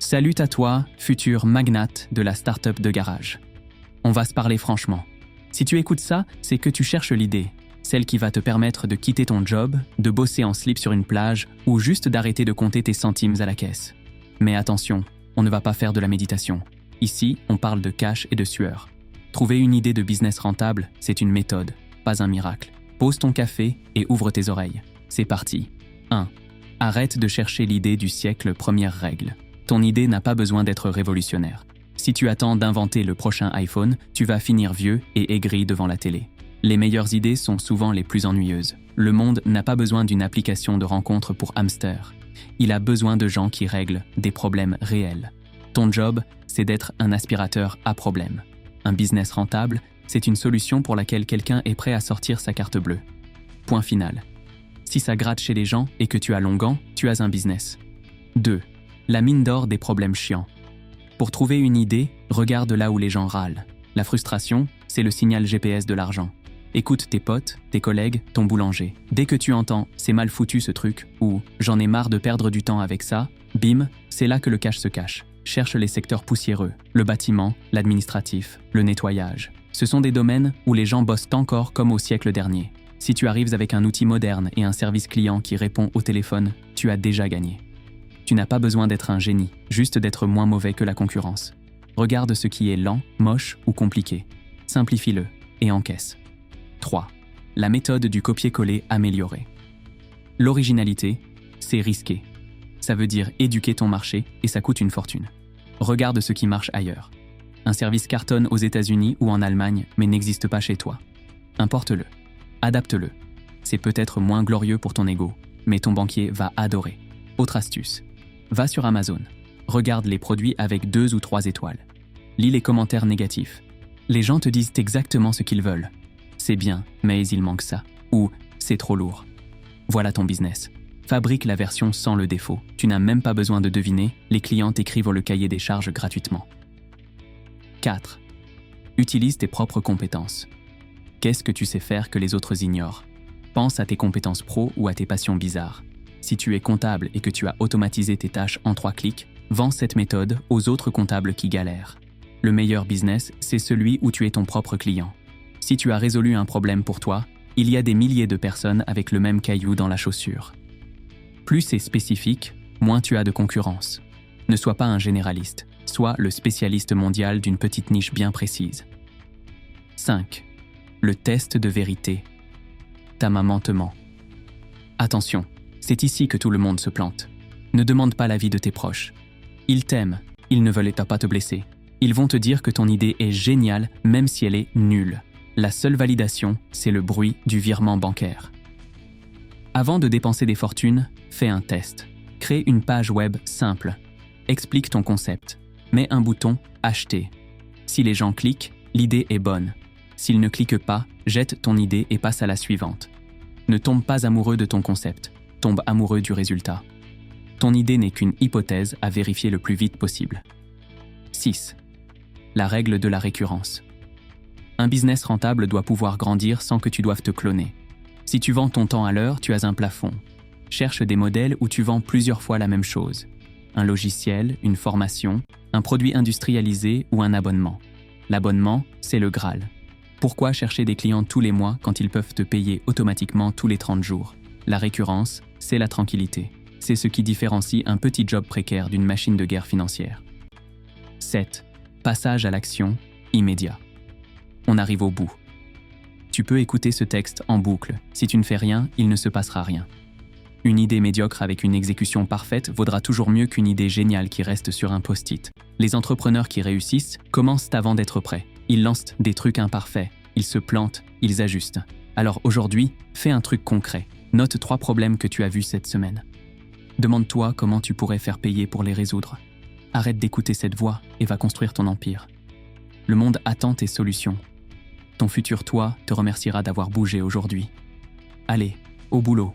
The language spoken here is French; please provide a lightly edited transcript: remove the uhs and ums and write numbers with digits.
Salut à toi, futur magnate de la start-up de garage. On va se parler franchement. Si tu écoutes ça, c'est que tu cherches l'idée, celle qui va te permettre de quitter ton job, de bosser en slip sur une plage ou juste d'arrêter de compter tes centimes à la caisse. Mais attention, on ne va pas faire de la méditation. Ici, on parle de cash et de sueur. Trouver une idée de business rentable, c'est une méthode, pas un miracle. Pose ton café et ouvre tes oreilles. C'est parti. 1. Arrête de chercher l'idée du siècle, première règle. Ton idée n'a pas besoin d'être révolutionnaire. Si tu attends d'inventer le prochain iPhone, tu vas finir vieux et aigri devant la télé. Les meilleures idées sont souvent les plus ennuyeuses. Le monde n'a pas besoin d'une application de rencontre pour hamster. Il a besoin de gens qui règlent des problèmes réels. Ton job, c'est d'être un aspirateur à problème. Un business rentable, c'est une solution pour laquelle quelqu'un est prêt à sortir sa carte bleue. Point final. Si ça gratte chez les gens et que tu as longuant, tu as un business. 2. La mine d'or des problèmes chiants. Pour trouver une idée, regarde là où les gens râlent. La frustration, c'est le signal GPS de l'argent. Écoute tes potes, tes collègues, ton boulanger. Dès que tu entends « c'est mal foutu ce truc » ou « j'en ai marre de perdre du temps avec ça », bim, c'est là que le cash se cache. Cherche les secteurs poussiéreux, le bâtiment, l'administratif, le nettoyage. Ce sont des domaines où les gens bossent encore comme au siècle dernier. Si tu arrives avec un outil moderne et un service client qui répond au téléphone, tu as déjà gagné. Tu n'as pas besoin d'être un génie, juste d'être moins mauvais que la concurrence. Regarde ce qui est lent, moche ou compliqué. Simplifie-le et encaisse. 3. La méthode du copier-coller amélioré. L'originalité, c'est risqué. Ça veut dire éduquer ton marché et ça coûte une fortune. Regarde ce qui marche ailleurs. Un service cartonne aux États-Unis ou en Allemagne, mais n'existe pas chez toi. Importe-le. Adapte-le. C'est peut-être moins glorieux pour ton ego, mais ton banquier va adorer. Autre astuce. Va sur Amazon. Regarde les produits avec 2 ou 3 étoiles. Lis les commentaires négatifs. Les gens te disent exactement ce qu'ils veulent. C'est bien, mais il manque ça. Ou c'est trop lourd. Voilà ton business. Fabrique la version sans le défaut. Tu n'as même pas besoin de deviner, les clients t'écrivent le cahier des charges gratuitement. 4. Utilise tes propres compétences. Qu'est-ce que tu sais faire que les autres ignorent? Pense à tes compétences pro ou à tes passions bizarres. Si tu es comptable et que tu as automatisé tes tâches en 3 clics, vends cette méthode aux autres comptables qui galèrent. Le meilleur business, c'est celui où tu es ton propre client. Si tu as résolu un problème pour toi, il y a des milliers de personnes avec le même caillou dans la chaussure. Plus c'est spécifique, moins tu as de concurrence. Ne sois pas un généraliste, sois le spécialiste mondial d'une petite niche bien précise. 5. Le test de vérité. Ta maman te ment. Attention, c'est ici que tout le monde se plante. Ne demande pas l'avis de tes proches. Ils t'aiment, ils ne veulent pas te blesser. Ils vont te dire que ton idée est géniale même si elle est nulle. La seule validation, c'est le bruit du virement bancaire. Avant de dépenser des fortunes, fais un test. Crée une page web simple. Explique ton concept. Mets un bouton « Acheter ». Si les gens cliquent, l'idée est bonne. S'ils ne cliquent pas, jette ton idée et passe à la suivante. Ne tombe pas amoureux de ton concept. Tombe amoureux du résultat. Ton idée n'est qu'une hypothèse à vérifier le plus vite possible. 6. La règle de la récurrence. Un business rentable doit pouvoir grandir sans que tu doives te cloner. Si tu vends ton temps à l'heure, tu as un plafond. Cherche des modèles où tu vends plusieurs fois la même chose. Un logiciel, une formation, un produit industrialisé ou un abonnement. L'abonnement, c'est le Graal. Pourquoi chercher des clients tous les mois quand ils peuvent te payer automatiquement tous les 30 jours? La récurrence, c'est la tranquillité. C'est ce qui différencie un petit job précaire d'une machine de guerre financière. 7. Passage à l'action, immédiat. On arrive au bout. Tu peux écouter ce texte en boucle. Si tu ne fais rien, il ne se passera rien. Une idée médiocre avec une exécution parfaite vaudra toujours mieux qu'une idée géniale qui reste sur un post-it. Les entrepreneurs qui réussissent commencent avant d'être prêts. Ils lancent des trucs imparfaits, ils se plantent, ils ajustent. Alors aujourd'hui, fais un truc concret. Note 3 problèmes que tu as vus cette semaine. Demande-toi comment tu pourrais faire payer pour les résoudre. Arrête d'écouter cette voix et va construire ton empire. Le monde attend tes solutions. Ton futur toi te remerciera d'avoir bougé aujourd'hui. Allez, au boulot.